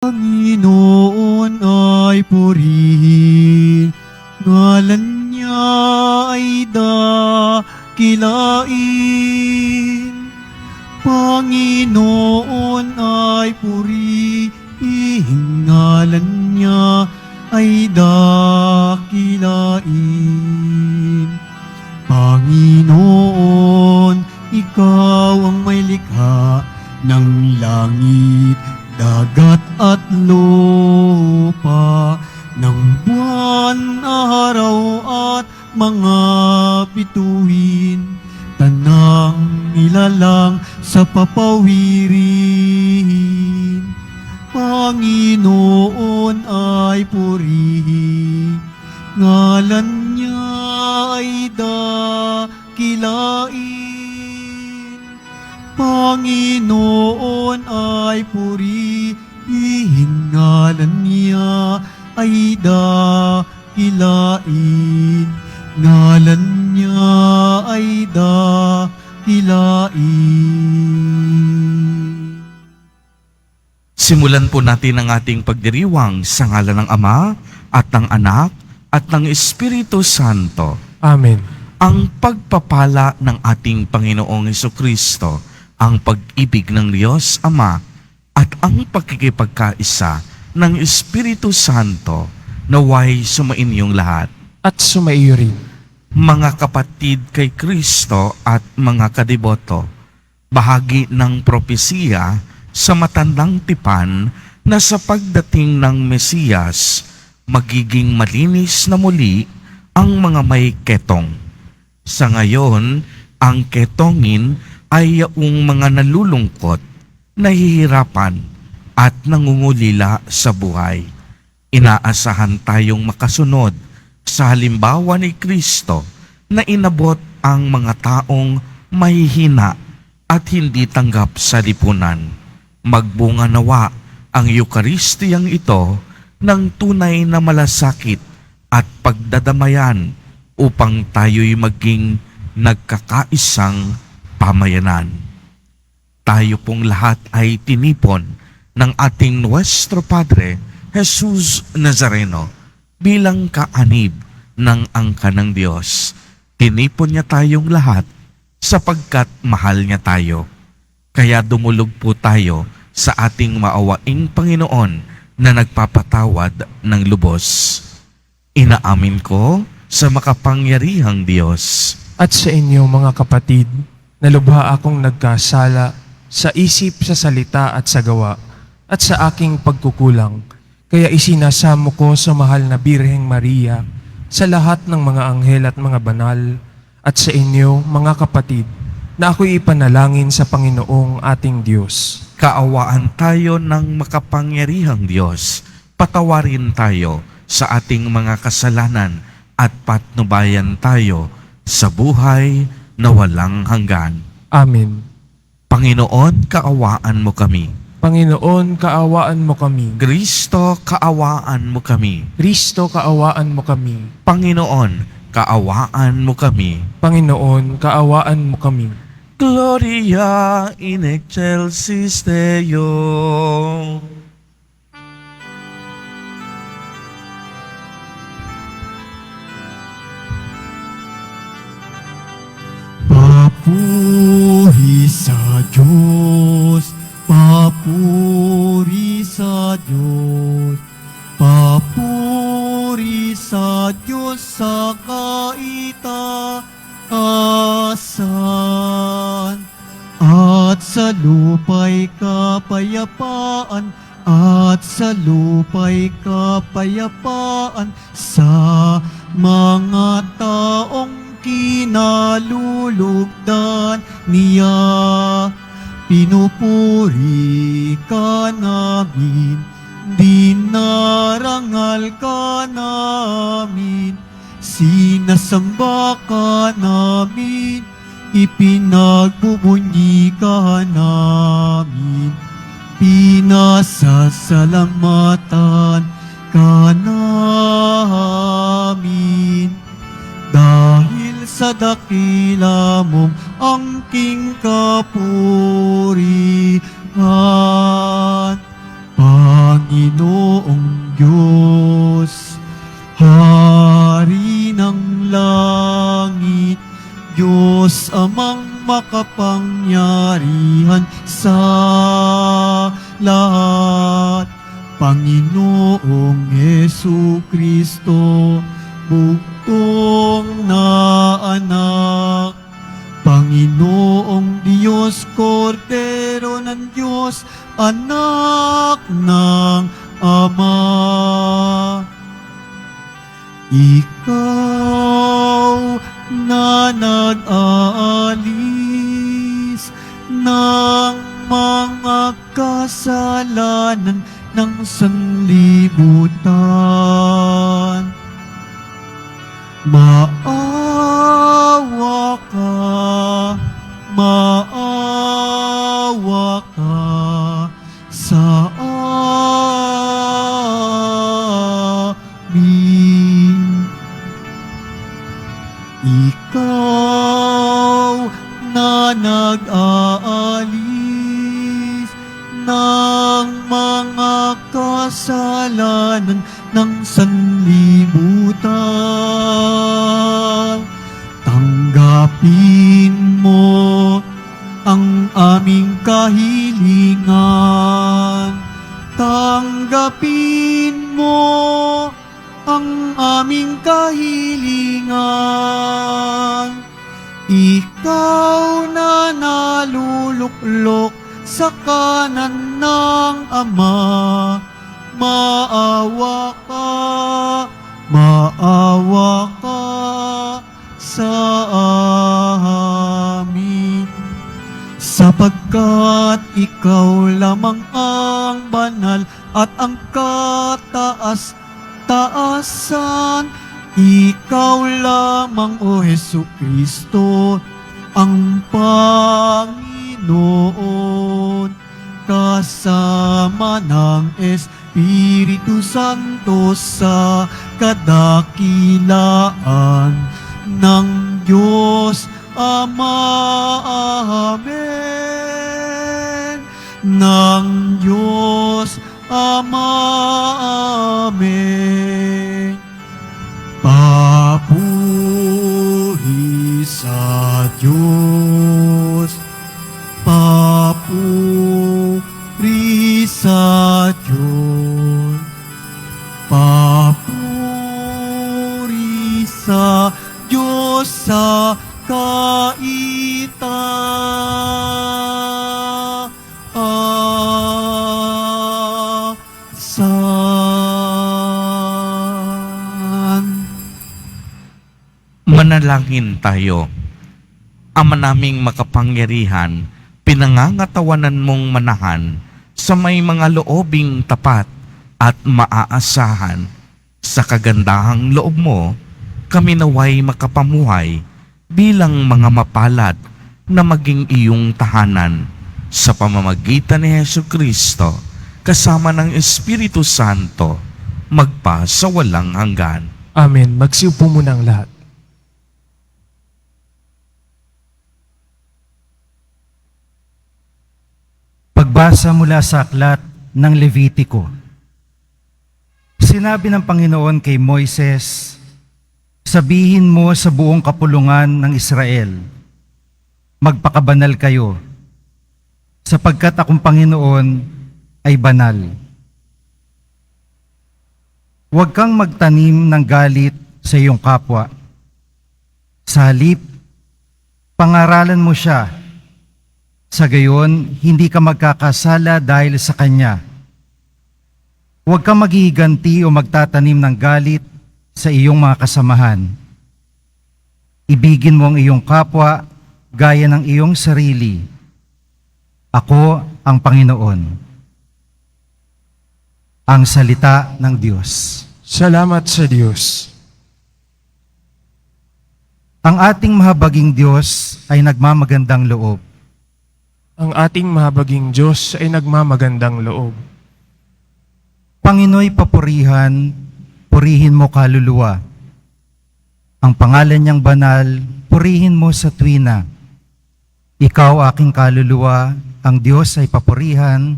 Panginoon ay purihin, ngalan niya ay dakilain. Panginoon ay purihin, ngalan niya ay dakilain. Panginoon, ikaw ang may likha ng langit, dagat at lupa, ng buwan, araw at mga bituin, tanang nilalang sa papawirin. Panginoon ay purihin, ngalan niya ay dakilain. Panginoon ay purihin, ngalan niya ay dakilain. Ngalan niya ay dakilain. Simulan po natin ang ating pagdiriwang sa ngalan ng Ama at ng Anak at ng Espiritu Santo. Amen. Ang pagpapala ng ating Panginoong Hesukristo, ang pag-ibig ng Diyos Ama at ang pagkikipagkaisa ng Espiritu Santo naway sumainyong lahat. At sumaiyo rin. Mga kapatid kay Kristo at mga kadiboto, bahagi ng propesiya sa matandang tipan na sa pagdating ng Mesiyas, magiging malinis na muli ang mga may ketong. Sa ngayon, ang ketongin ay yaong mga nalulungkot, nahihirapan at nangungulila sa buhay. Inaasahan tayong makasunod sa halimbawa ni Kristo na inabot ang mga taong mahihina at hindi tanggap sa lipunan. Magbunga nawa ang Eukaristiyang ito ng tunay na malasakit at pagdadamayan upang tayo'y maging nagkakaisang pamayanan. Tayo pong lahat ay tinipon ng ating Nuestro Padre, Jesus Nazareno, bilang kaanib ng angka ng Diyos. Tinipon niya tayong lahat sapagkat mahal niya tayo. Kaya dumulog po tayo sa ating maawaing Panginoon na nagpapatawad ng lubos. Inaamin ko sa makapangyarihang Diyos At sa inyo mga kapatid, na lubha akong nagkasala sa isip, sa salita at sa gawa, at sa aking pagkukulang. Kaya isinasamo ko sa mahal na Birheng Maria, sa lahat ng mga anghel at mga banal, at sa inyo mga kapatid, na ako'y ipanalangin sa Panginoong ating Diyos. kaawaan tayo ng makapangyarihang Diyos. Patawarin tayo sa ating mga kasalanan at patnubayan tayo sa buhay na walang hanggan. Amen. Panginoon, kaawaan mo kami. Panginoon, kaawaan mo kami. Kristo, kaawaan mo kami. Kristo, kaawaan mo kami. Panginoon, kaawaan mo kami. Panginoon, kaawaan mo kami. Gloria in excelsis Deo. Papuri sa Diyos, papuri sa Diyos, papuri sa Diyos sa kaitaasan, at sa lupa'y kapayapaan, at sa lupa'y kapayapaan sa mga taong kinalulugdan niya. Pinupuri ka namin, dinarangal ka namin, sinasamba ka namin, ipinagbubunyi ka namin, pinasasalamatan ka namin. Dahil sa dakila mong angking kapurihan, Panginoon, Panginoong Diyos, Hari ng langit, Diyos amang makapangyarihan sa lahat, Panginoong Hesu Kristo, bugtong na anak, Panginoong Diyos, Kordero ng Diyos, anak ng Ama. Ikaw na nag-aalis ng mga kasalanan ng sanlibutan, maawa ka sa amin. Ikaw na nag-aalis ng mga kasalanan ng sanlibutan, tanggapin mo ang aming kahilingan. Tanggapin mo ang aming kahilingan. Ikaw na naluluklok sa kanan ng Ama, maawa ka sa amin. Sapagkat ikaw lamang ang banal at ang kataas-taasan, ikaw lamang, O Hesu Kristo, ang Panginoon, kasama ng Espiritu Santo sa kadakilaan ng Diyos Ama. Amen. Ng Diyos Ama. Amen. Papuri sa Diyos, papuri sa Diyos, papuri sa Diyos sa kaitaasan. Manalangin tayo. Ama naming makapangyarihan, pinangangatawanan mong manahan sa may mga loobing tapat at maaasahan. Sa kagandahang loob mo, kami naway makapamuhay bilang mga mapalad na maging iyong tahanan sa pamamagitan ni Hesu Kristo kasama ng Espiritu Santo magpa sa walang hanggan. Amen. Magsiupo muna ang lahat. Pagbasa mula sa aklat ng Levitiko. Sinabi ng Panginoon kay Moises, sabihin mo sa buong kapulungan ng Israel, magpakabanal kayo, sapagkat akong Panginoon ay banal. Huwag kang magtanim ng galit sa iyong kapwa. Sa halip, pangaralan mo siya. Sa gayon, hindi ka magkakasala dahil sa kanya. Huwag kang maghihiganti o magtatanim ng galit sa iyong mga kasamahan. Ibigin mo ang iyong kapwa gaya ng iyong sarili. Ako ang Panginoon. Ang salita ng Diyos. Salamat sa Diyos. Ang ating mahabaging Diyos ay nagmamagandang loob. Ang ating mahabaging Diyos ay nagmamagandang loob. Panginoy papurihan, purihin mo kaluluwa. Ang pangalan niyang banal, purihin mo sa tuwina. Ikaw aking kaluluwa, ang Diyos ay papurihan,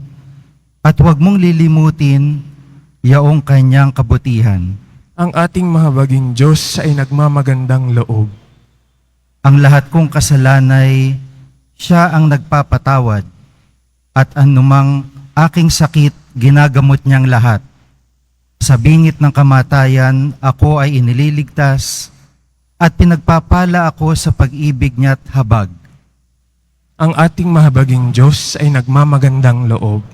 at huwag mong lilimutin yaong kanyang kabutihan. Ang ating mahabaging Diyos ay nagmamagandang loob. Ang lahat kong kasalanay, siya ang nagpapatawad, at anumang aking sakit, ginagamot niyang lahat. Sa bingit ng kamatayan, ako ay inililigtas, at pinagpapala ako sa pag-ibig niya't habag. Ang ating mahabaging Diyos ay nagmamagandang loob.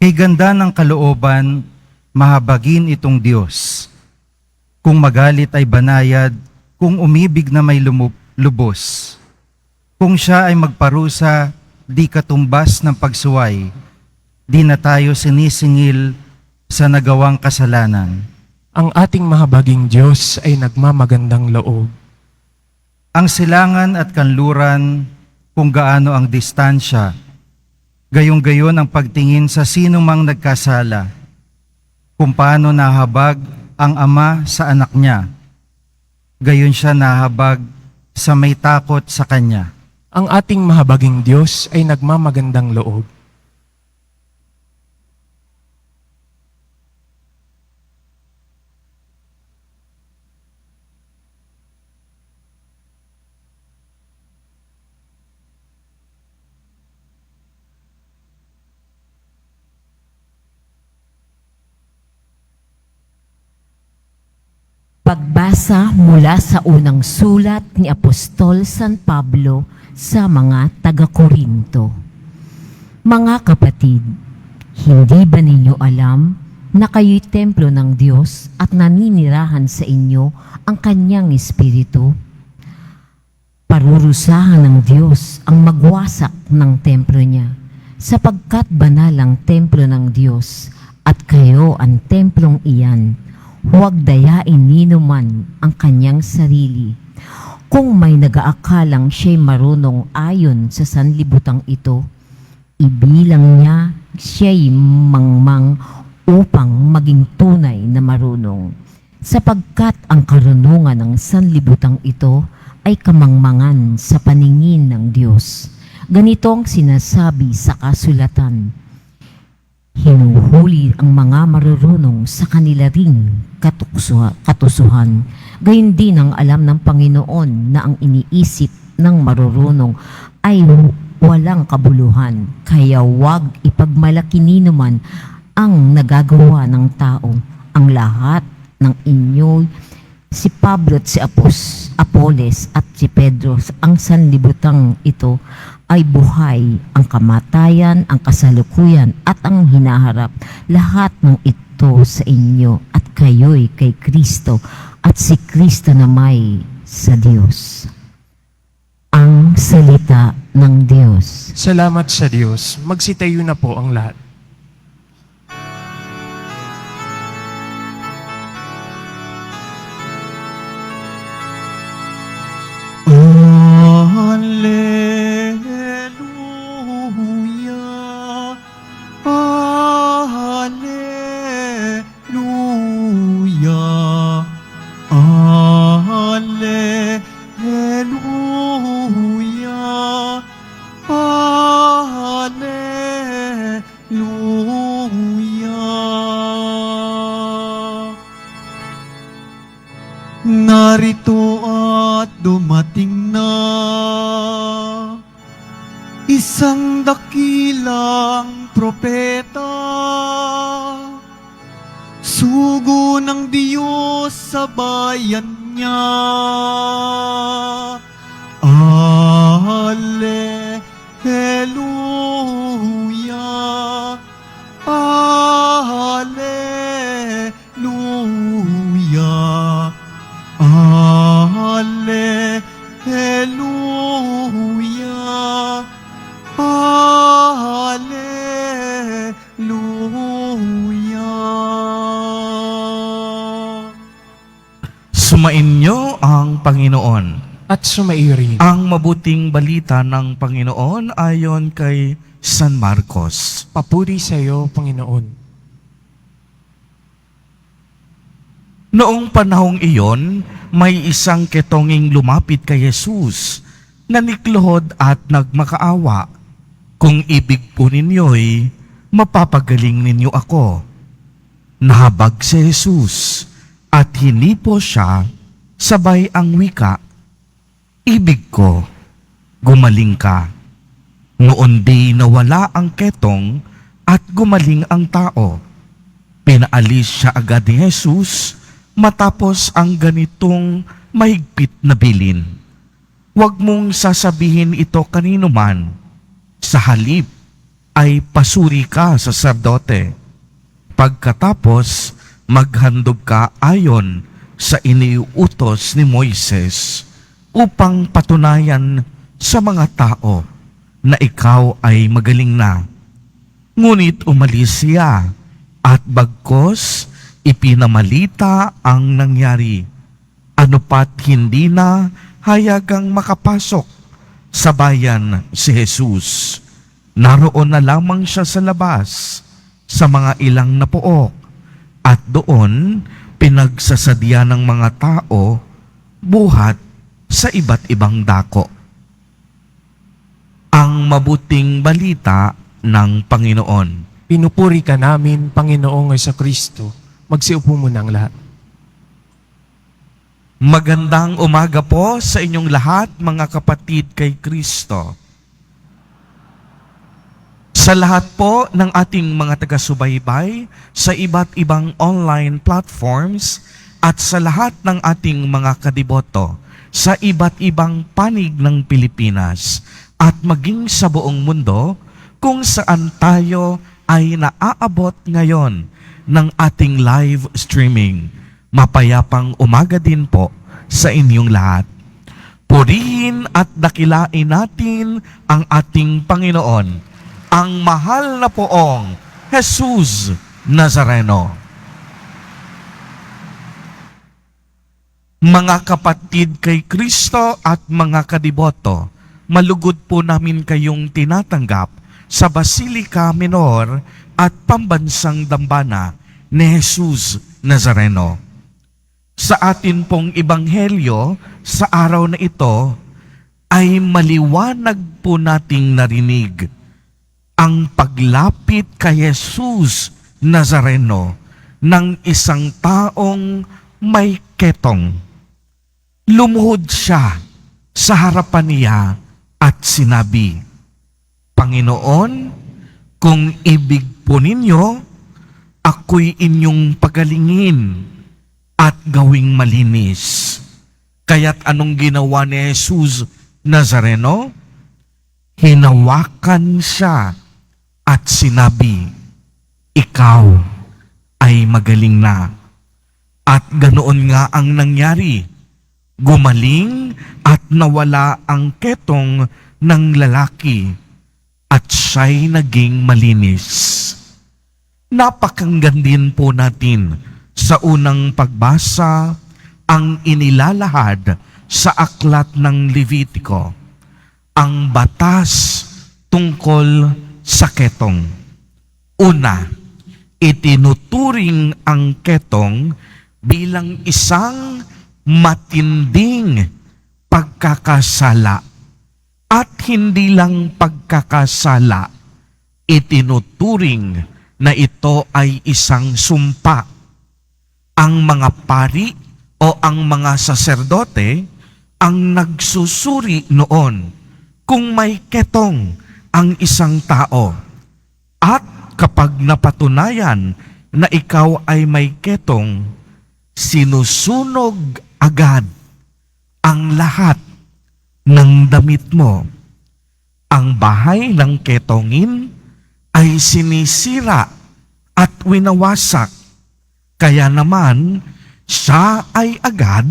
Kay ganda ng kalooban, mahabagin itong Diyos. Kung magalit ay banayad, kung umibig na may lubos. Kung siya ay magparusa, di katumbas ng pagsuway. Di na tayo sinisingil sa nagawang kasalanan. Ang ating mahabaging Diyos ay nagmamagandang loob. Ang silangan at kanluran, kung gaano ang distansya, gayong-gayon ang pagtingin sa sino mang nagkasala, kung paano nahabag ang ama sa anak niya, gayon siya nahabag sa may takot sa kanya. Ang ating mahabaging Diyos ay nagmamagandang loob. Pagbasa mula sa unang sulat ni Apostol San Pablo sa mga taga-Korinto. Mga kapatid, hindi ba ninyo alam na kayo'y templo ng Diyos at naninirahan sa inyo ang Kanyang Espiritu? Parurusahan ng Diyos ang magwasak ng templo niya, sapagkat banal ang templo ng Diyos at kayo ang templong iyan. Huwag dayain ninuman ang kanyang sarili. Kung may nag-aakalang siya'y marunong ayon sa sanlibutang ito, ibilang niya siya'y mangmang upang maging tunay na marunong. Sapagkat ang karunungan ng sanlibutang ito ay kamangmangan sa paningin ng Diyos. Ganito ang sinasabi sa kasulatan: hinuhuli ang mga marurunong sa kanila ring katusuhan. Gayon din ang alam ng Panginoon na ang iniisip ng marurunong ay walang kabuluhan. Kaya huwag ipagmalaki ninuman ang nagagawa ng tao. Ang lahat ng inyo, si Pablo at si Apoles at si Pedro, ang sanlibutang ito, ay buhay, ang kamatayan, ang kasalukuyan at ang hinaharap. Lahat ng ito sa inyo at kayo'y kay Kristo at si Kristo na may sa Diyos. Ang salita ng Diyos. Salamat sa Diyos. Magsitayo na po ang lahat. Alleluia, Alleluia, Alleluia, Alleluia. Narito at dumating na isang dakilang propeta, sugo ng Diyos sa bayan niya. Alleluia, Alleluia, Alleluia, Alleluia. Sumainyo ang Panginoon. At sumairin. Ang mabuting balita ng Panginoon ayon kay San Marcos. Papuri sa iyo, Panginoon. Noong panahong iyon, may isang ketonging lumapit kay Jesus, naniklohod at nagmakaawa. Kung ibig po ninyo'y mapapagaling ninyo ako. Nahabag si Jesus at hinipo siya, sabay ang wika, "Ibig ko, gumaling ka." Noon di nawala ang ketong at gumaling ang tao. Pinaalis siya agad ni Jesus matapos ang ganitong mahigpit na bilin. Huwag mong sasabihin ito kanino man. Sa halip ay pasuri ka sa sacerdote. Pagkatapos, maghandog ka ayon sa iniuutos ni Moises upang patunayan sa mga tao na ikaw ay magaling na. Ngunit umalis siya at bagkos ipinamalita ang nangyari. Ano pat hindi na hayagang makapasok sa bayan si Jesus. Naroon na lamang siya sa labas sa mga ilang na pook at doon pinagsasadya ng mga tao buhat sa iba't ibang dako. Ang mabuting balita ng Panginoon. Pinupuri ka namin, Panginoong Kristo. Magsiupo muna ang lahat. Magandang umaga po sa inyong lahat, mga kapatid kay Kristo. Sa lahat po ng ating mga taga-subaybay sa iba't ibang online platforms at sa lahat ng ating mga kadiboto sa iba't ibang panig ng Pilipinas at maging sa buong mundo kung saan tayo ay naaabot ngayon ng ating live streaming. Mapayapang umaga din po sa inyong lahat. Purihin at dakilain natin ang ating Panginoon, ang mahal na poong Jesus Nazareno. Mga kapatid kay Kristo at mga kadiboto, malugod po namin kayong tinatanggap sa Basilica Minor at Pambansang Dambana ni Jesus Nazareno. Sa atin pong ebanghelyo sa araw na ito ay maliwanag po nating narinig ang paglapit kay Jesus Nazareno ng isang taong may ketong. Lumuhod siya sa harapan niya at sinabi, "Panginoon, kung ibig po ninyo, ako'y inyong pagalingin at gawing malinis." Kaya't anong ginawa ni Jesus Nazareno? Hinawakan siya at sinabi, "Ikaw ay magaling na." At ganoon nga ang nangyari. Gumaling at nawala ang ketong ng lalaki at siya'y naging malinis. Napakinggan din po natin sa unang pagbasa ang inilalahad sa aklat ng Levitiko, ang batas tungkol sa ketong. Una, itinuturing ang ketong bilang isang matinding pagkakasala. At hindi lang pagkakasala, itinuturing na ito ay isang sumpa. Ang mga pari o ang mga saserdote ang nagsusuri noon kung may ketong ang isang tao. At kapag napatunayan na ikaw ay may ketong, sinusunog agad ang lahat ng damit mo. Ang bahay ng ketongin ay sinisira at winawasak. Kaya naman, siya ay agad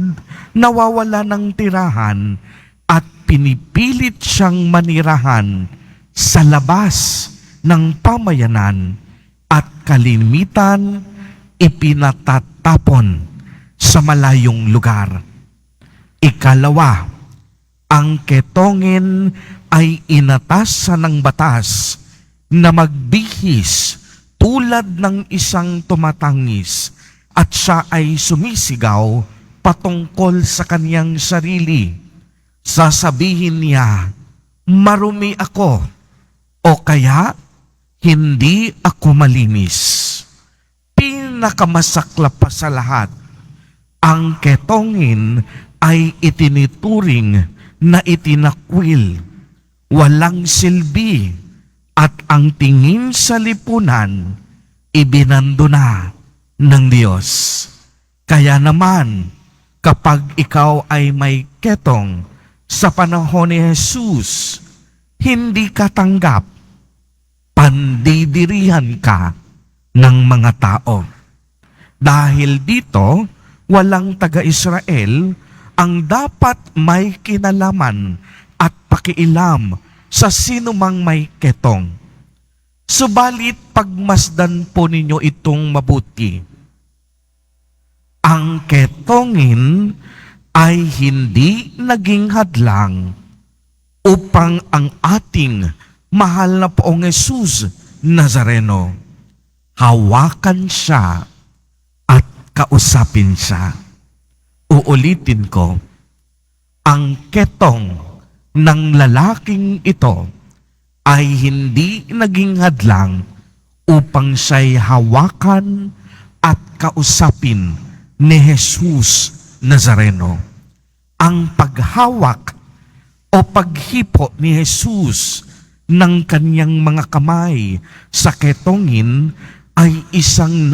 nawawala ng tirahan at pinipilit siyang manirahan sa labas ng pamayanan at kalimitan ipinatatapon sa malayong lugar. Ikalawa, ang ketongin ay inatasan ng batas na magbihis tulad ng isang tumatangis at siya ay sumisigaw patungkol sa kaniyang sarili. Sasabihin niya, "Marumi ako," o kaya, "Hindi ako malinis." pinakamasaklap pa sa lahat, ang ketongin ay itinituring na itinakwil, walang silbi, at ang tingin sa lipunan, ibinando na ng Diyos. Kaya naman, kapag ikaw ay may ketong sa panahon ni Jesus, hindi ka tanggap, pandidirihan ka ng mga tao. Dahil dito, walang taga-Israel ang dapat may kinalaman at pakialam sa sinumang may ketong. Subalit pagmasdan po ninyo itong mabuti. Ang ketongin ay hindi naging hadlang upang ang ating mahal na Poong Jesus Nazareno hawakan siya at kausapin siya. Uulitin ko, ang ketong ng lalaking ito ay hindi naging hadlang upang siya'y hawakan at kausapin ni Jesus Nazareno. Ang paghawak o paghipo ni Jesus ng kanyang mga kamay sa ketongin ay isang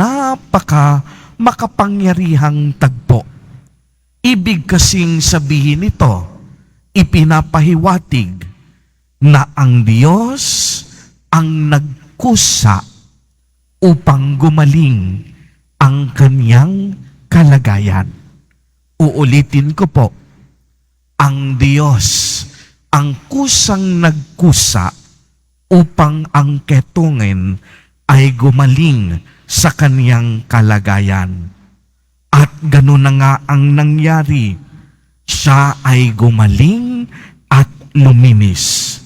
makapangyarihang tagpo. Ibig kasing sabihin nito, ipinapahiwatig na ang Diyos ang nagkusa upang gumaling ang kanyang kalagayan. Uulitin ko po, ang Diyos ang kusang nagkusa upang ang ketongin ay gumaling sa kaniyang kalagayan. At gano'n na nga ang nangyari. Siya ay gumaling at luminis.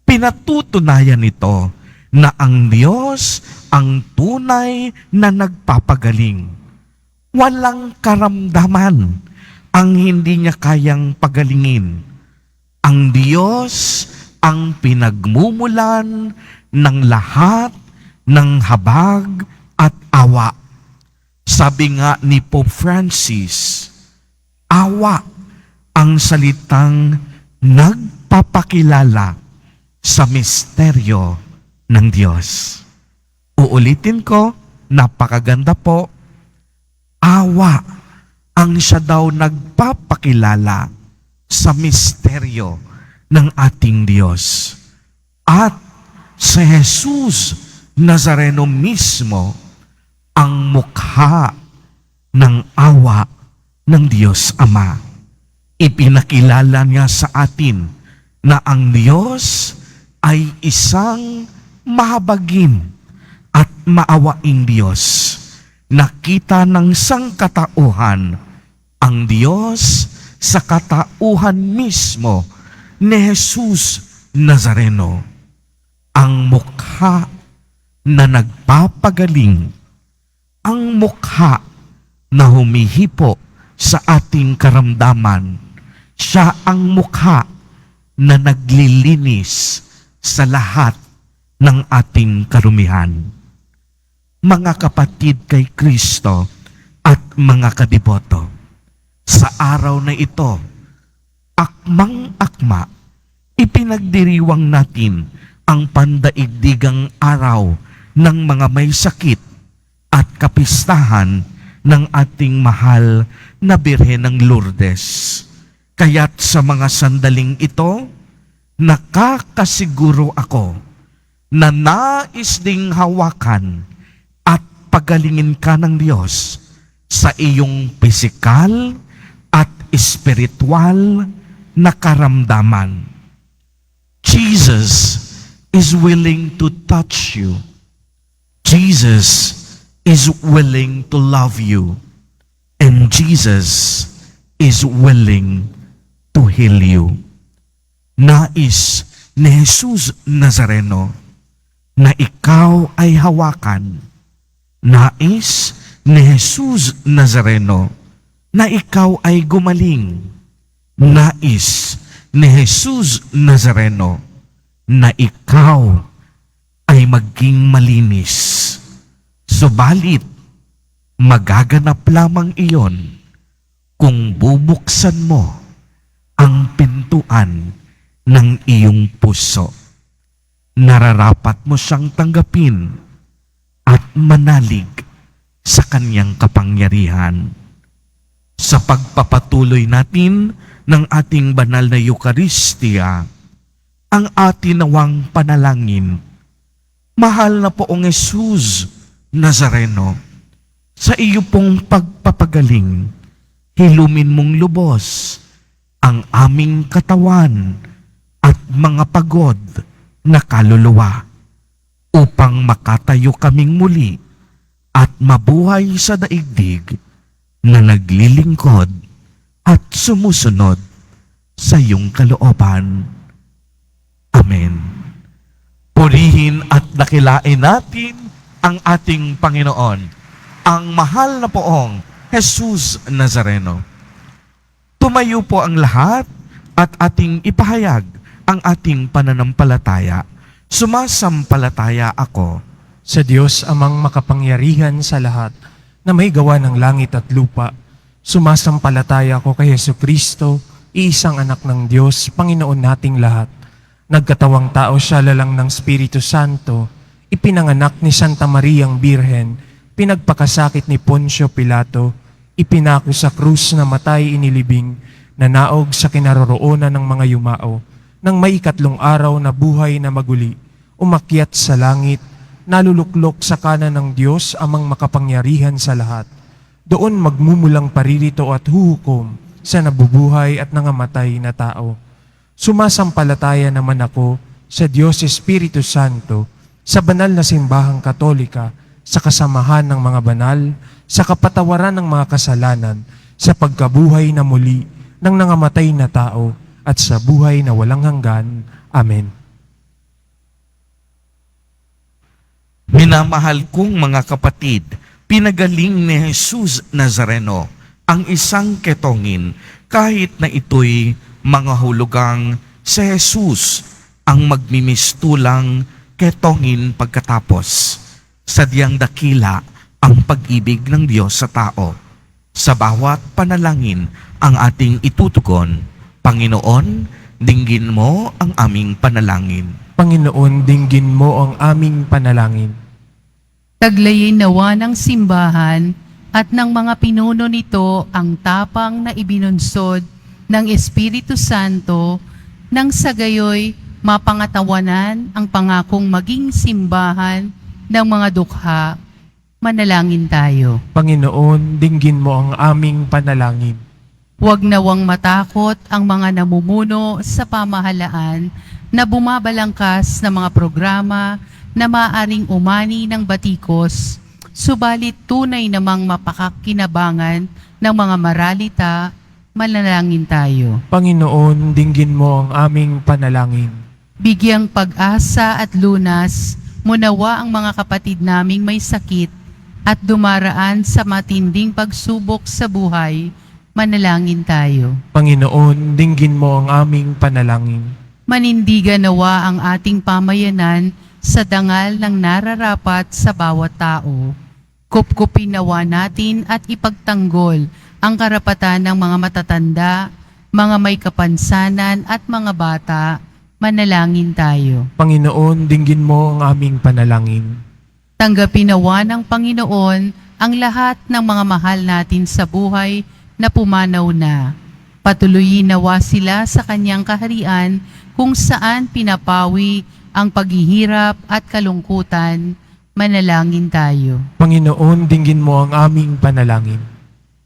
Pinatutunayan nito na ang Diyos ang tunay na nagpapagaling. Walang karamdaman ang hindi niya kayang pagalingin. Ang Diyos ang pinagmumulan ng lahat ng habag at awa. Sabi nga ni Pope Francis, awa ang salitang nagpapakilala sa misteryo ng Diyos. Uulitin ko, napakaganda po. Awa ang siya daw nagpapakilala sa misteryo ng ating Diyos. At si Jesus Nazareno mismo ang mukha ng awa ng Diyos Ama. Ipinakilala niya sa atin na ang Diyos ay isang mahabagin at maawaing Diyos. Nakita ng sangkatauhan ang Diyos sa katauhan mismo ni Jesus Nazareno. Ang mukha na nagpapagaling, ang mukha na humihipo sa ating karamdaman. Siya ang mukha na naglilinis sa lahat ng ating karumihan. Mga kapatid kay Kristo at mga kadiboto, sa araw na ito, akmang-akma, ipinagdiriwang natin ang pandaigdigang araw ng mga may sakit at kapistahan ng ating mahal na Birhen ng Lourdes. Kaya't sa mga sandaling ito, nakakasiguro ako na nais ding hawakan at pagalingin ka ng Diyos sa iyong pisikal at espiritual na karamdaman. Jesus is willing to touch you. Jesus is willing to love you. And Jesus is willing to heal you. Nais ni Jesus Nazareno na ikaw ay hawakan. Nais ni Jesus Nazareno na ikaw ay gumaling. Nais ni Jesus Nazareno na ikaw ay maging malinis. Subalit, Magaganap lamang iyon kung bubuksan mo ang pintuan ng iyong puso. Nararapat mo siyang tanggapin at manalig sa kanyang kapangyarihan. Sa pagpapatuloy natin ng ating banal na Eucharistia, ang atin nawang panalangin. Mahal na Poong Jesus Nazareno, sa iyo pong pagpapagaling, hilumin mong lubos ang aming katawan at mga pagod na kaluluwa upang makatayo kaming muli at mabuhay sa daigdig na naglilingkod at sumusunod sa iyong kalooban. Amen. Purihin at dakilain natin ang ating Panginoon, ang mahal na Poong Jesus Nazareno. Tumayo po ang lahat at ating ipahayag ang ating pananampalataya. Sumasampalataya ako Sa Diyos amang makapangyarihan sa lahat, na may gawa ng langit at lupa, sumasampalataya ako kay Jesucristo, iisang anak ng Diyos, Panginoon nating lahat. Nagkatawang tao siya lalang ng Espiritu Santo, ipinanganak ni Santa Mariang Birhen, pinagpakasakit ni Poncio Pilato, ipinako sa krus na matay inilibing, nanaog sa kinaroroonan ng mga yumao, nang may ikatlong araw na buhay na maguli, umakyat sa langit, naluluklok sa kanan ng Diyos amang makapangyarihan sa lahat. Doon magmumulang paririto at huhukom sa nabubuhay at nangamatay na tao. Sumasampalataya naman ako sa Diyos Espiritu Santo, sa banal na simbahang katolika, sa kasamahan ng mga banal, sa kapatawaran ng mga kasalanan, sa pagkabuhay na muli ng nangamatay na tao, at sa buhay na walang hanggan. Amen. Minamahal kong mga kapatid, pinagaling ni Jesus Nazareno ang isang ketongin kahit na ito'y mga hulugang si Jesus ang magmimistulang ketongin pagkatapos. Sadyang dakila ang pag-ibig ng Diyos sa tao. Sa bawat panalangin ang ating itutugon, Panginoon, dinggin mo ang aming panalangin. Panginoon, dinggin mo ang aming panalangin. Taglayin nawa ng simbahan at ng mga pinuno nito ang tapang na ibinunsod ng Espiritu Santo nang sa gayoy mapangatawanan ang pangakong maging simbahan ng mga dukha. Manalangin tayo. Panginoon, dinggin mo ang aming panalangin. Huwag nawang matakot ang mga namumuno sa pamahalaan na bumabalangkas ng mga programa na maaring umani ng batikos, subalit tunay namang mapakakinabangan ng mga maralita. Manalangin tayo. Panginoon, dinggin mo ang aming panalangin. Bigyang pag-asa at lunas, munawa ang mga kapatid naming may sakit at dumaraan sa matinding pagsubok sa buhay. Manalangin tayo. Panginoon, dinggin mo ang aming panalangin. Manindigan nawa ang ating pamayanan sa dangal ng nararapat sa bawat tao. Kupkupin nawa natin at ipagtanggol ang karapatan ng mga matatanda, mga may kapansanan at mga bata. Manalangin tayo. Panginoon, dinggin mo ang aming panalangin. Tanggapin nawa ng Panginoon ang lahat ng mga mahal natin sa buhay na pumanaw na. Patuloyin nawa sila sa kanyang kaharian kung saan pinapawi ang paghihirap at kalungkutan. Manalangin tayo. Panginoon, dinggin mo ang aming panalangin.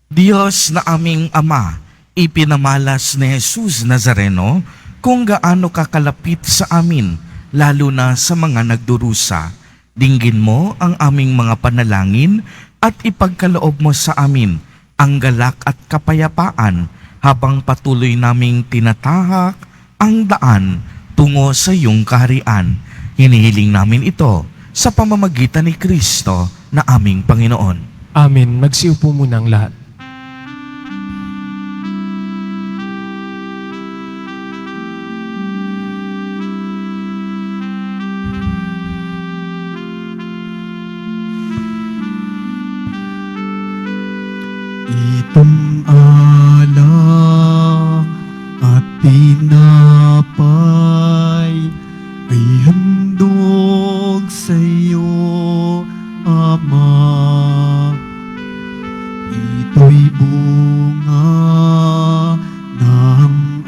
Diyos na aming Ama, ipinamalas ni Jesus Nazareno kung gaano kakalapit sa amin, lalo na sa mga nagdurusa. Dinggin mo ang aming mga panalangin at ipagkaloob mo sa amin ang galak at kapayapaan habang patuloy naming tinatahak ang daan tungo sa iyong kaharian. Hinihiling namin ito sa pamamagitan ni Kristo na aming Panginoon. Amen. Magsiupo muna ang lahat. Itong alak at tinapay ay handog sa iyo, Ama. Ito'y bunga ng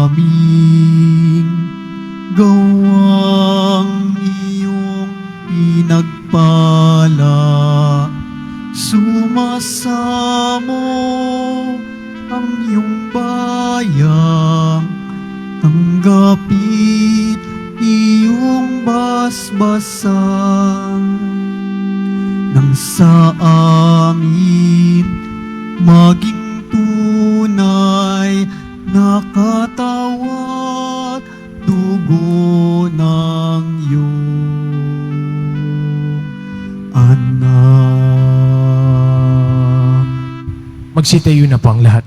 aming gawang iyong pinagpala. Sumasamo ang iyong bayang, tanggapit iyong basbasan. Nang sa amin maging tunay na katawat dugo ng iyong anak. Magsitayo na po ang lahat.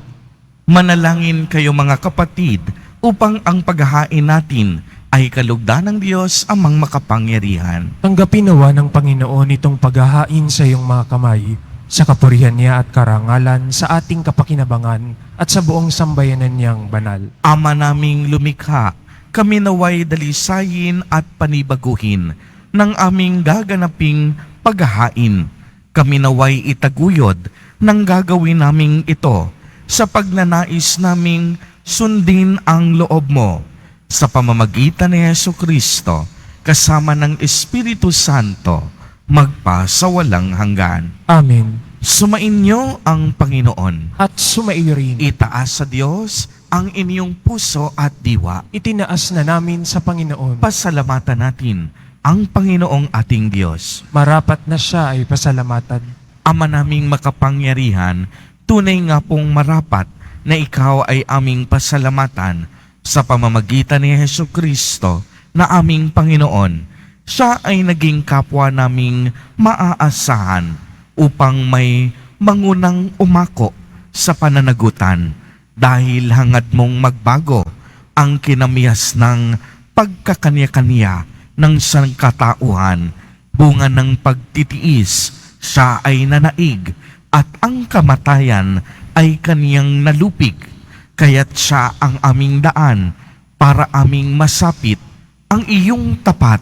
Manalangin kayo mga kapatid upang ang paghahain natin ay kalugdan ng Diyos amang makapangyarihan. Tanggapin nawa ng Panginoon itong paghahain sa iyong mga kamay, sa kapurihan niya at karangalan, sa ating kapakinabangan at sa buong sambayanan niyang banal. Ama naming lumikha, kami naway dalisayin at panibaguhin ng aming gaganaping paghahain. Kami naway itaguyod ng gagawin naming ito sa pagnanais naming sundin ang loob mo sa pamamagitan ni Jesucristo kasama ng Espiritu Santo magpasawalang hanggan. Amen. Sumainyo ang Panginoon. At sumaiyo rin. Itaas sa Diyos ang inyong puso at diwa. Itinaas na namin sa Panginoon. Pasalamatan natin ang Panginoong ating Diyos. Marapat na siya ay pasalamatan. Ama naming makapangyarihan, tunay nga pong marapat na ikaw ay aming pasalamatan sa pamamagitan ni Jesucristo na aming Panginoon. Siya ay naging kapwa naming maaasahan upang may mangunang umako sa pananagutan dahil hangad mong magbago ang kinamihas ng pagkakanya-kanya ng sangkatauhan, bunga ng pagtitiis, siya ay nanaig at ang kamatayan ay kaniyang nalupig. Kaya't siya ang aming daan para aming masapit ang iyong tapat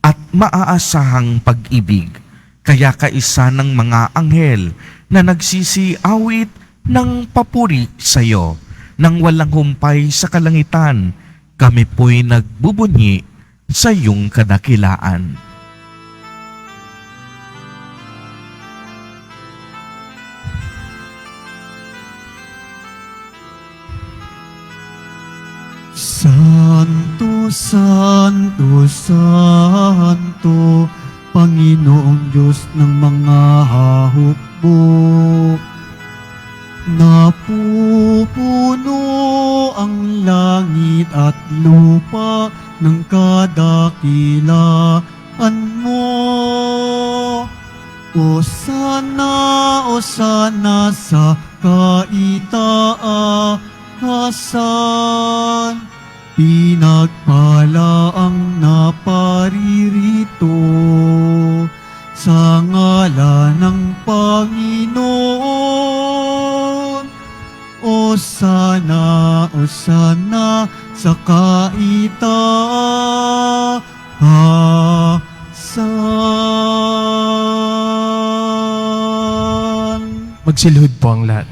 at maaasahang pag-ibig. Kaya kaisa ng mga anghel na nagsisiawit ng papuri sa iyo, nang walang humpay sa kalangitan, kami po'y nagbubunyi sa iyong kadakilaan. Santo, Santo, Santo, Panginoong Diyos ng mga hahukbo. Napupuno ang langit at lupa ng kadakilaan mo. Osana, Osana sa kaitaasan. Pinagpala ang naparirito sa ngalan ng Panginoon. Osana, Osana sa kaitaasan. Magsilhod po ang lahat.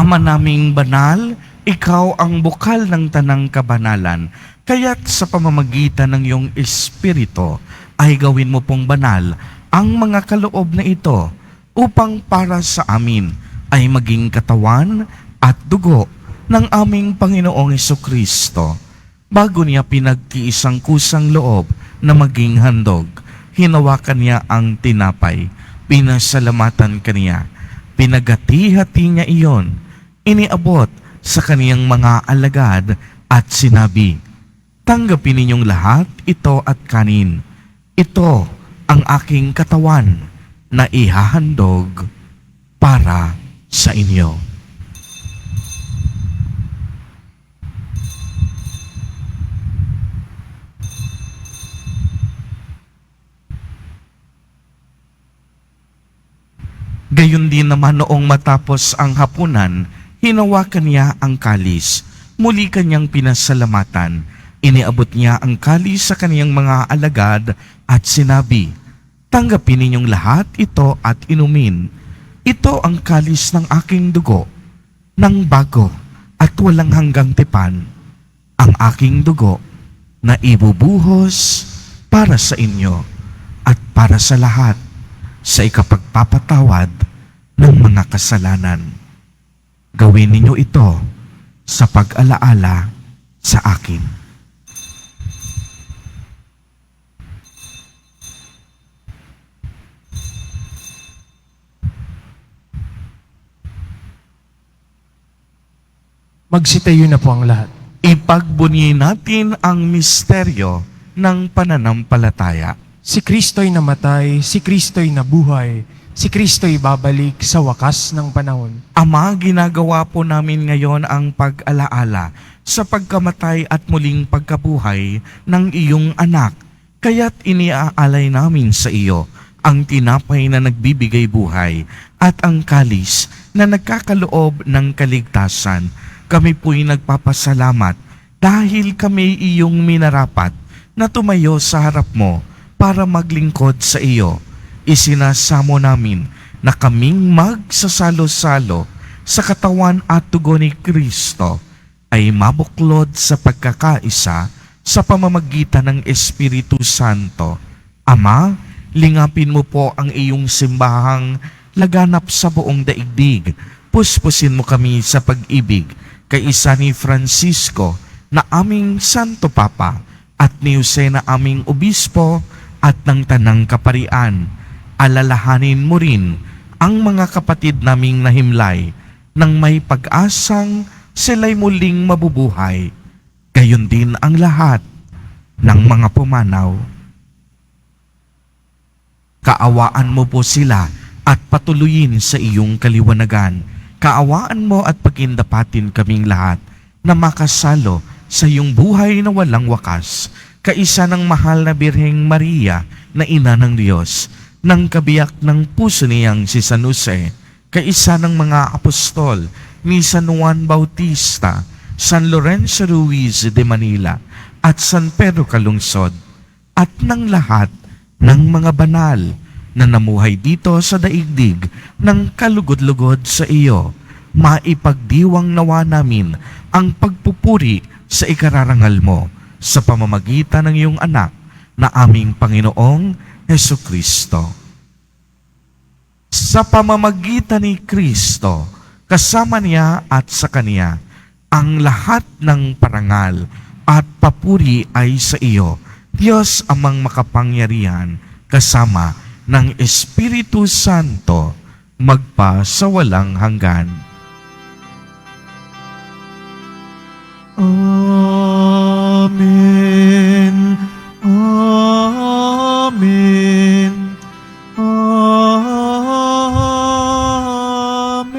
Ama naming banal, ikaw ang bukal ng tanang kabanalan, kaya't sa pamamagitan ng iyong Espiritu ay gawin mo pong banal ang mga kaloob na ito upang para sa amin ay maging katawan at dugo ng aming Panginoong Jesucristo. Bago niya pinagtiisang kusang loob na maging handog, hinawakan niya ang tinapay, pinasalamatan kaniya, pinagati-hati niya iyon, iniabot sa kaniyang mga alagad at sinabi, "Tanggapin ninyong lahat ito at kanin. Ito ang aking katawan na ihahandog para sa inyo." Gayon din naman noong matapos ang hapunan, hinawakan niya ang kalis. Muli kanyang pinasalamatan. Iniabot niya ang kalis sa kaniyang mga alagad at sinabi, "Tanggapin ninyong lahat ito at inumin. Ito ang kalis ng aking dugo, ng bago at walang hanggang tipan, ang aking dugo na ibubuhos para sa inyo at para sa lahat sa ikapagpapatawad ng mga kasalanan. Gawin ninyo ito sa pag-alaala sa akin." Magsitayo na po ang lahat. Ipagbunyi natin ang misteryo ng pananampalataya. Si Kristo'y namatay, si Kristo'y nabuhay, si Kristo'y babalik sa wakas ng panahon. Ama, ginagawa po namin ngayon ang pag-alaala sa pagkamatay at muling pagkabuhay ng iyong anak. Kaya't iniaalay namin sa iyo ang tinapay na nagbibigay buhay at ang kalis na nagkakaloob ng kaligtasan. Kami po'y nagpapasalamat dahil kami iyong minarapat na tumayo sa harap mo para maglingkod sa iyo. Isinasamo namin na kaming magsasalo-salo sa katawan at dugo ni Kristo ay mabuklod sa pagkakaisa sa pamamagitan ng Espiritu Santo. Ama, lingapin mo po ang iyong simbahang laganap sa buong daigdig. Puspusin mo kami sa pag-ibig kaisa ni Francisco na aming Santo Papa at ni Jose na aming Obispo at ng Tanang Kaparian. Alalahanin mo rin ang mga kapatid naming nahimlay nang may pag-asang sila'y muling mabubuhay. Gayon din ang lahat ng mga pumanaw. Kaawaan mo po sila at patuloyin sa iyong kaliwanagan. Kaawaan mo at pagindapatin kaming lahat na makasalo sa iyong buhay na walang wakas, kaisa ng mahal na Birheng Maria na Ina ng Diyos, ng kabiyak ng puso niyang si San Jose, kaisa ng mga apostol ni San Juan Bautista, San Lorenzo Ruiz de Manila, at San Pedro Calungsod, at ng lahat ng mga banal na namuhay dito sa daigdig ng kalugod-lugod sa iyo. Maipagdiwang nawa namin ang pagpupuri sa ikararangal mo sa pamamagitan ng iyong anak na aming Panginoong Hesukristo. Sa pamamagitan ni Kristo, kasama niya at sa Kanya, ang lahat ng parangal at papuri ay sa iyo, Diyos amang makapangyarihan, kasama ng Espiritu Santo, magpa sa walang hanggan. Amen. Amen. Amen.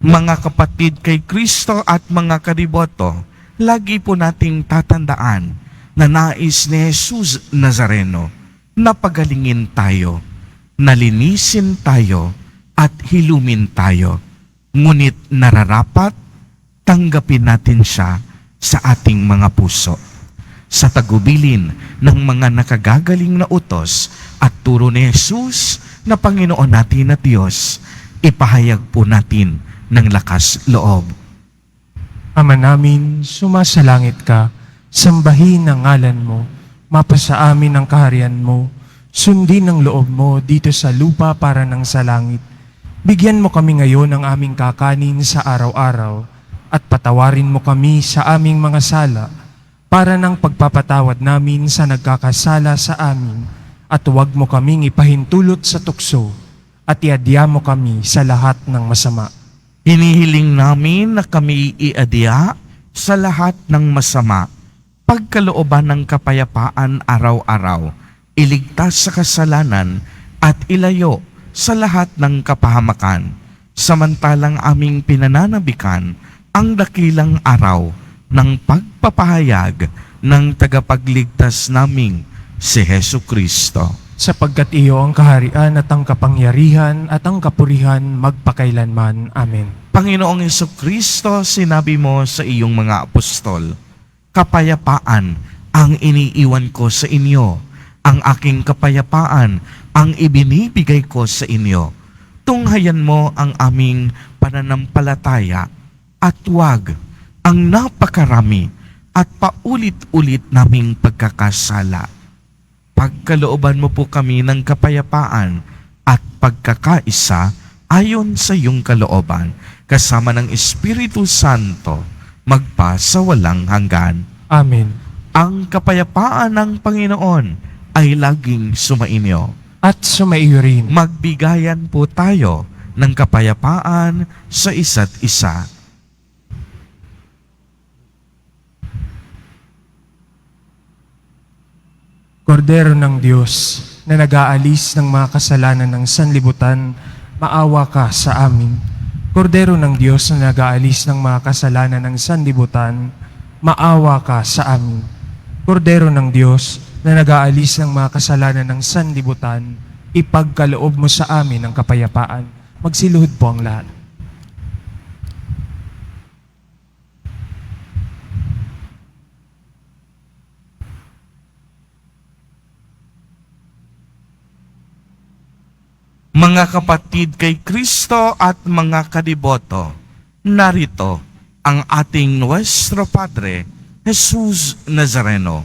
Mga kapatid kay Kristo at mga kadiboto, lagi po nating tatandaan na nais ni Jesus Nazareno na pagalingin tayo, nalinisin tayo, at hilumin tayo. Ngunit nararapat, tanggapin natin siya sa ating mga puso. Sa tagubilin ng mga nakagagaling na utos at turo ni Jesus na Panginoon natin at Diyos, ipahayag po natin ng lakas loob. Ama namin, sumasalangit ka, sambahin ang ngalan mo, mapasa amin ang kaharian mo, sundin ang loob mo dito sa lupa para ng sa langit. Bigyan mo kami ngayon ng aming kakanin sa araw-araw at patawarin mo kami sa aming mga sala para ng pagpapatawad namin sa nagkakasala sa amin at huwag mo kaming ipahintulot sa tukso at iadya mo kami sa lahat ng masama. Hinihiling namin na kami iadya sa lahat ng masama, pagkalooban ng kapayapaan araw-araw, iligtas sa kasalanan at ilayo sa lahat ng kapahamakan, samantalang aming pinananabikan ang dakilang araw ng pagpapahayag ng tagapagligtas naming si Jesu Kristo. sapagkat iyo ang kaharian at ang kapangyarihan at ang kapurihan magpakailanman. Amen. Panginoong Kristo, sinabi mo sa iyong mga apostol, kapayapaan ang iniiwan ko sa inyo, ang aking kapayapaan ang ibinibigay ko sa inyo. Tunghayan mo ang aming pananampalataya at huwag ang napakarami at paulit-ulit naming pagkakasala. Pagkalooban mo po kami ng kapayapaan at pagkakaisa ayon sa iyong kalooban, kasama ng Espiritu Santo, magpa sa walang hanggan. Amen. Ang kapayapaan ng Panginoon ay laging sumainyo. At sumaiyo rin. Magbigayan po tayo ng kapayapaan sa isa't isa. Kordero ng Diyos na nag-aalis ng mga kasalanan ng sanlibutan, maawa ka sa amin. Kordero ng Diyos na nag-aalis ng mga kasalanan ng sanlibutan, maawa ka sa amin. Kordero ng Diyos na nag-aalis ng mga kasalanan ng sanlibutan, ipagkaloob mo sa amin ang kapayapaan. Magsiluhod po ang lahat. Mga kapatid kay Kristo at mga kadiboto, narito ang ating Nuestro Padre, Jesus Nazareno.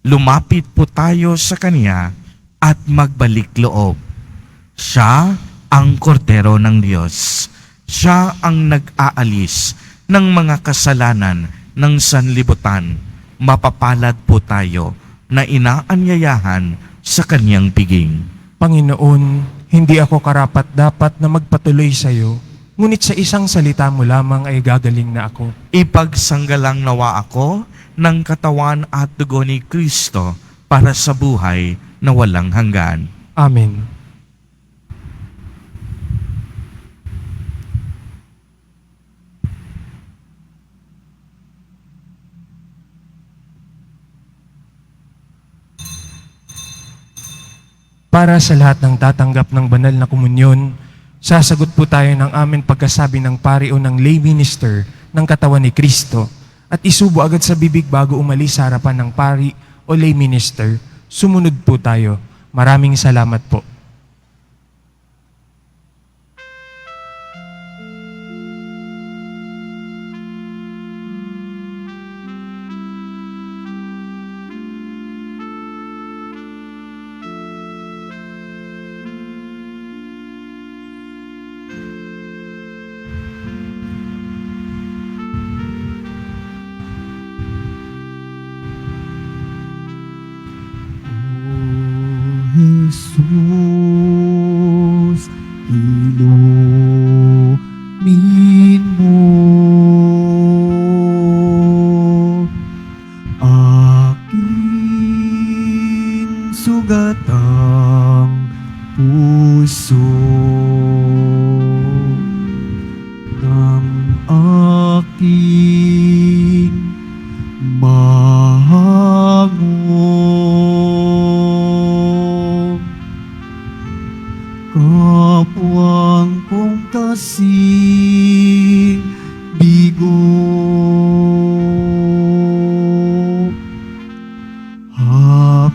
Lumapit po tayo sa Kanya at magbalik loob. Siya ang Kordero ng Diyos. Siya ang nag-aalis ng mga kasalanan ng sanlibutan. Mapapalad po tayo na inaanyayahan sa Kanyang piging. Panginoon, hindi ako karapat-dapat na magpatuloy sa iyo, ngunit sa isang salita mo lamang ay gagaling na ako. Ipagsanggalang nawa ako ng katawan at dugo ni Kristo para sa buhay na walang hanggan. Amen. Para sa lahat ng tatanggap ng banal na komunyon, sasagot po tayo ng amin pagkasabi ng pari o ng lay minister ng katawan ni Kristo at isubo agad sa bibig bago umalis sa harapan ng pari o lay minister. Sumunod po tayo. Maraming salamat po. Jesus, ilumin mo aking sugatang puso ng aking mahangong kapwang kong kasing bigo,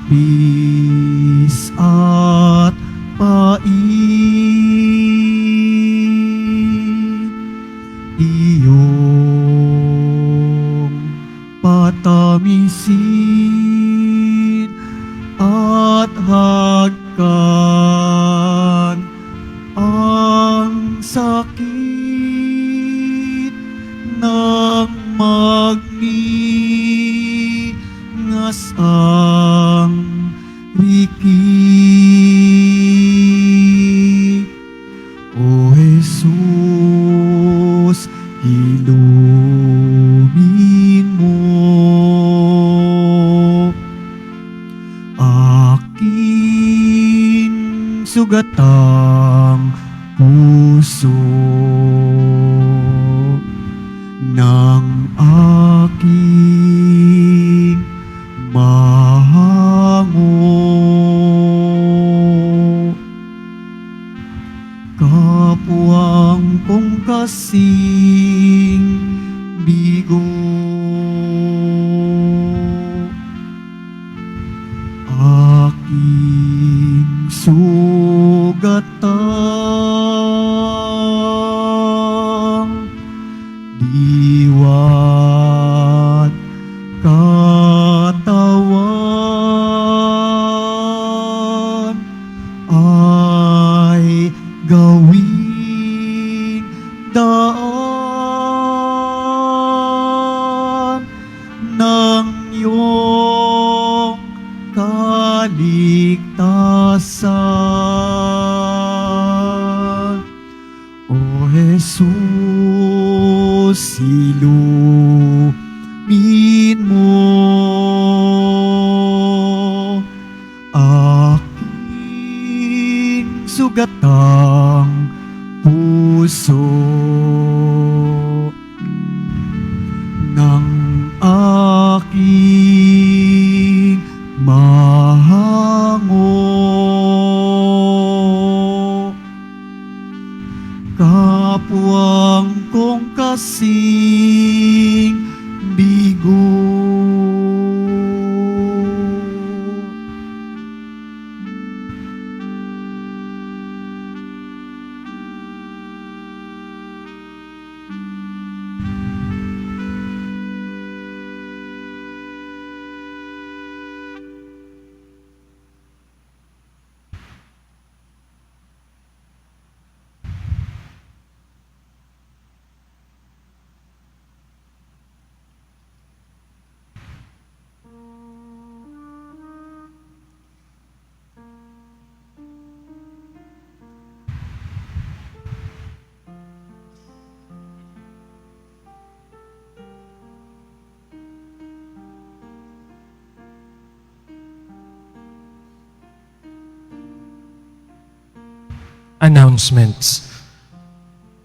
hapis at pait, iyong patamisin at hagkan ang sakit ng magningas ang rikip. O Jesus, ilumin mo aking sugatang puso ng aking mahangong kasing bigo. Aking sugatang diwat katawan ay gawing daan ng iyong kaligtasan. O Jesus, silumin mo aking sugatang puso ng aking mahango. Kapwang kong kasing bigo. Announcements.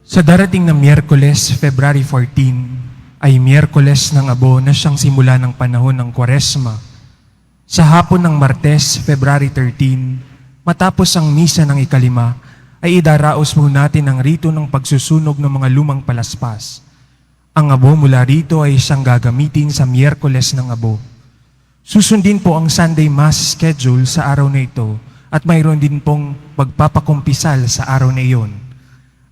Sa darating na Miyerkules, February 14, ay Miyerkules ng Abo na siyang simula ng panahon ng Kwaresma. Sa hapon ng Martes, February 13, matapos ang misa ng ikalima, ay idaraos po natin ang rito ng pagsusunog ng mga lumang palaspas. Ang abo mula rito ay siyang gagamitin sa Miyerkules ng Abo. Susundin po ang Sunday Mass schedule sa araw na ito at mayroon din pong magpapakumpisal sa araw na iyon.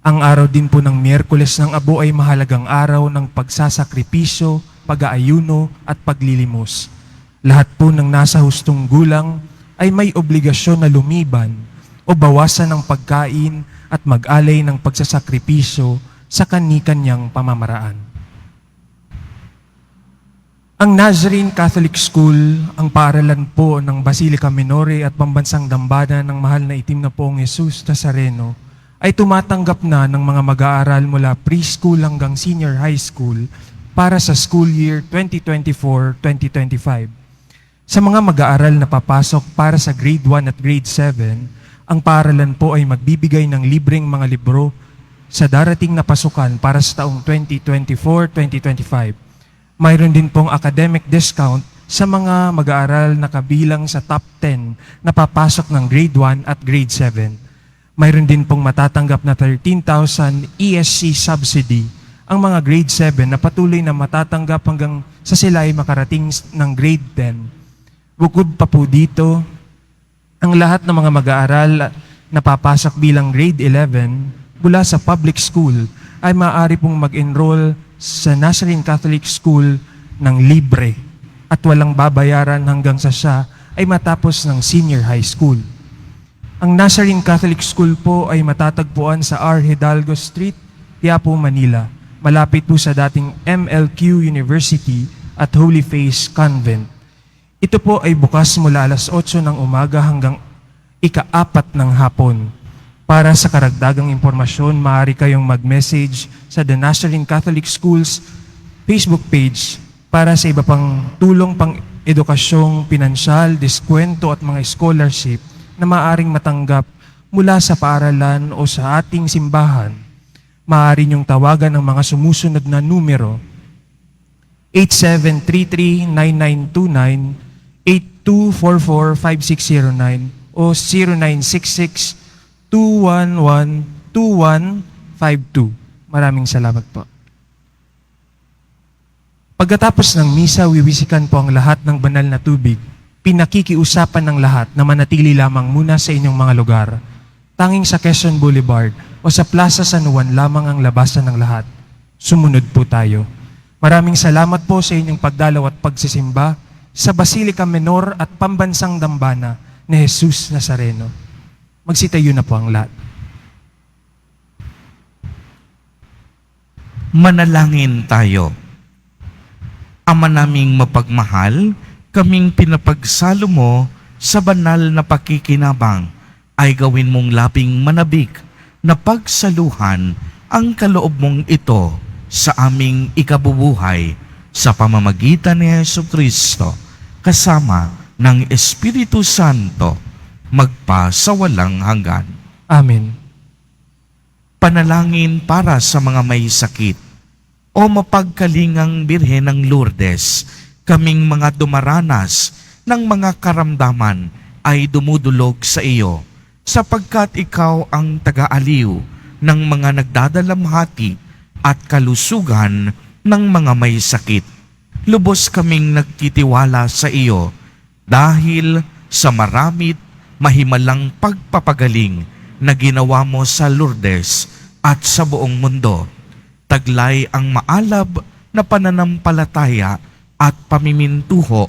Ang araw din po ng Miyerkules ng Abo ay mahalagang araw ng pagsasakripisyo, pag-aayuno at paglilimos. Lahat po ng nasa hustong gulang ay may obligasyon na lumiban o bawasan ng pagkain at mag-alay ng pagsasakripisyo sa kani-kanyang pamamaraan. Ang Nazarene Catholic School, ang paaralan po ng Basilica Minore at Pambansang Dambana ng Mahal na Itim na Poong Jesus Nazareno, ay tumatanggap na ng mga mag-aaral mula preschool hanggang senior high school para sa school year 2024-2025. Sa mga mag-aaral na papasok para sa grade 1 at grade 7, ang paaralan po ay magbibigay ng libreng mga libro sa darating na pasukan para sa taong 2024-2025. Mayroon din pong academic discount sa mga mag-aaral na kabilang sa top 10 na papasok ng grade 1 at grade 7. Mayroon din pong matatanggap na 13,000 ESC subsidy ang mga grade 7 na patuloy na matatanggap hanggang sa sila ay makarating ng grade 10. Bukod pa po dito, ang lahat ng mga mag-aaral na papasok bilang grade 11 mula sa public school ay maaari pong mag-enroll sa Nazarene Catholic School ng libre at walang babayaran hanggang sa siya ay matapos ng senior high school. Ang Nazarene Catholic School po ay matatagpuan sa R. Hidalgo Street, Quiapo, Manila, malapit po sa dating MLQ University at Holy Face Convent. Ito po ay bukas mula alas 8 ng umaga hanggang ika-4 ng hapon. Para sa karagdagang impormasyon, maaari kayong mag-message sa The Nazarene Catholic Schools Facebook page para sa iba pang tulong pang edukasyong, pinansyal, diskwento at mga scholarship na maaaring matanggap mula sa paaralan o sa ating simbahan. Maaari niyong tawagan ang mga sumusunod na numero: 8733-9929, 8244-5609 o 0966-211-2152. Maraming salamat po. Pagkatapos ng misa, wiwisikan po ang lahat ng banal na tubig. Pinakikiusapan ng lahat na manatili lamang muna sa inyong mga lugar. Tanging sa Quezon Boulevard o sa Plaza San Juan lamang ang labasan ng lahat. Sumunod po tayo. Maraming salamat po sa inyong pagdalaw at pagsisimba sa Basilica Menor at Pambansang Dambana ni Jesus Nazareno. Magsitayo na po ang lahat. Manalangin tayo. Ama naming mapagmahal, kaming pinapagsalo mo sa banal na pakikinabang ay gawin mong labing manabik na pagsaluhan ang kaloob mong ito sa aming ikabubuhay sa pamamagitan ni Jesucristo kasama ng Espiritu Santo magpa sa walang hanggan. Amen. Panalangin para sa mga may sakit. O mapagkalingang Birhen ng Lourdes, kaming mga dumaranas ng mga karamdaman ay dumudulog sa iyo, sapagkat ikaw ang taga-aliw ng mga nagdadalamhati at kalusugan ng mga may sakit. Lubos kaming nagtitiwala sa iyo dahil sa maramit mahimalang pagpapagaling na ginawa mo sa Lourdes at sa buong mundo. Taglay ang maalab na pananampalataya at pamimintuho,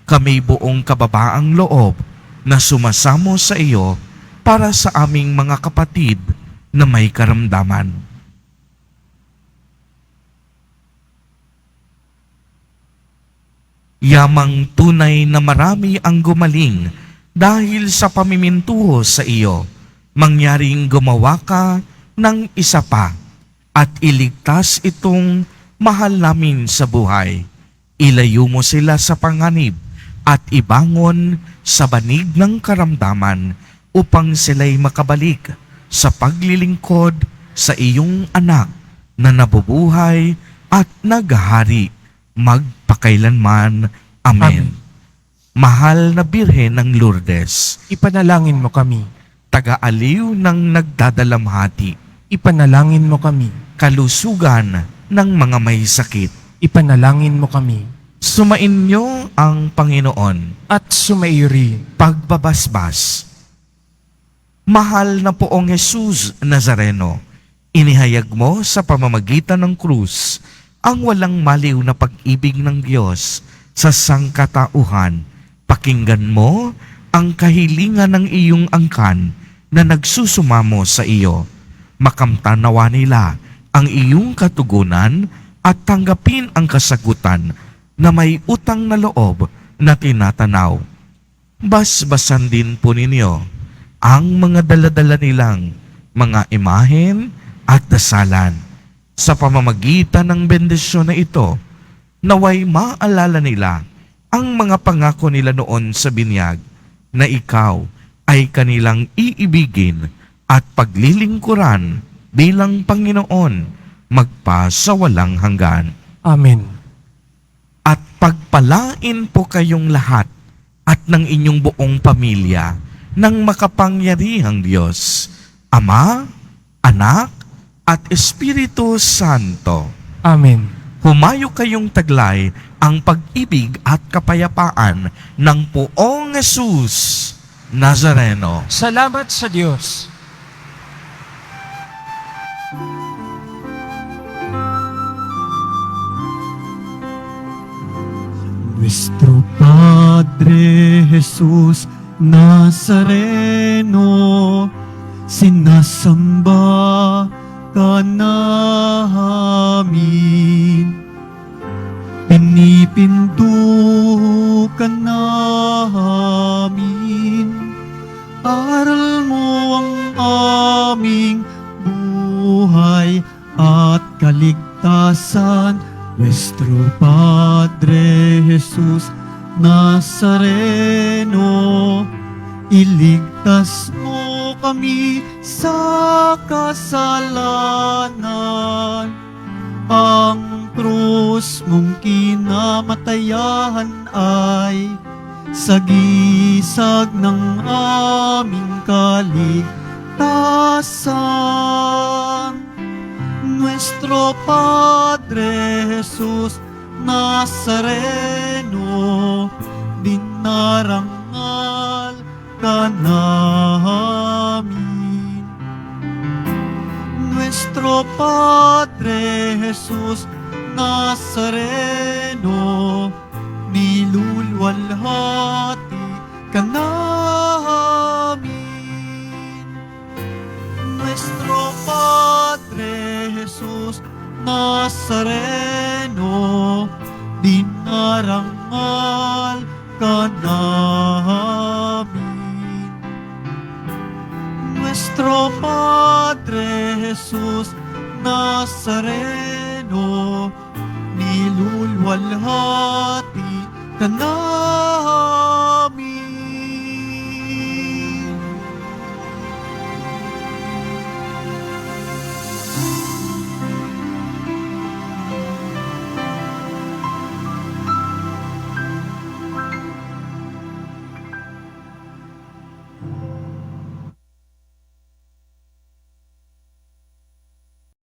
kami buong kababaang loob na sumasamo sa iyo para sa aming mga kapatid na may karamdaman. Yamang tunay na marami ang gumaling dahil sa pamimintuho sa iyo, mangyaring gumawa ka ng isa pa at iligtas itong mahal namin sa buhay. Ilayo mo sila sa panganib at ibangon sa banig ng karamdaman upang sila'y makabalik sa paglilingkod sa iyong anak na nabubuhay at naghahari magpakailanman. Amen. Mahal na Birhen ng Lourdes, Ipanalangin mo kami. taga-aliw ng nagdadalamhati, Ipanalangin mo kami. kalusugan ng mga may sakit. Ipanalangin mo kami. Sumainyo ang Panginoon. At sumairi. Pagbabasbas. Mahal na Poong Jesus Nazareno, inihayag mo sa pamamagitan ng krus ang walang maliw na pag-ibig ng Diyos sa sangkatauhan. Pakinggan mo ang kahilingan ng iyong angkan na nagsusumamo sa iyo. Makamtan nawa nila ang iyong katugunan at tanggapin ang kasagutan na may utang na loob na tinatanaw. Basbasan din po ninyo ang mga daladala nilang mga imahen at dasalan. Sa pamamagitan ng bendisyon na ito, naway maalala nila ang mga pangako nila noon sa binyag na ikaw ay kanilang iibigin at paglilingkuran bilang Panginoon magpa sa walang hanggan. Amen. At pagpalain po kayong lahat at ng inyong buong pamilya ng makapangyarihang Diyos, Ama, Anak, at Espiritu Santo. Amen. Humayo kayong taglay ang pag-ibig at kapayapaan ng Poong Jesus Nazareno. Salamat sa Diyos. Nuestro Padre Jesus Nazareno, sinasamba ka namin, pinipinto ka namin, aral mo ang aming buhay at kaligtasan. Nuestro Padre Jesus Nazareno, iligtas mo kami sa kasalanan. Ang krus mong kinamatayan ay sagisag ng aming kaligtasan. Nuestro Padre Jesús Nazareno, dinarangal ka namin. Nuestro Padre Jesús Nazareno, nilulwalhati ka namin. Nuestro Padre Jesús Nazareno, dinarangal ka namin. Nuestro Padre Jesús Nazareno, nilulwalhati ka namin.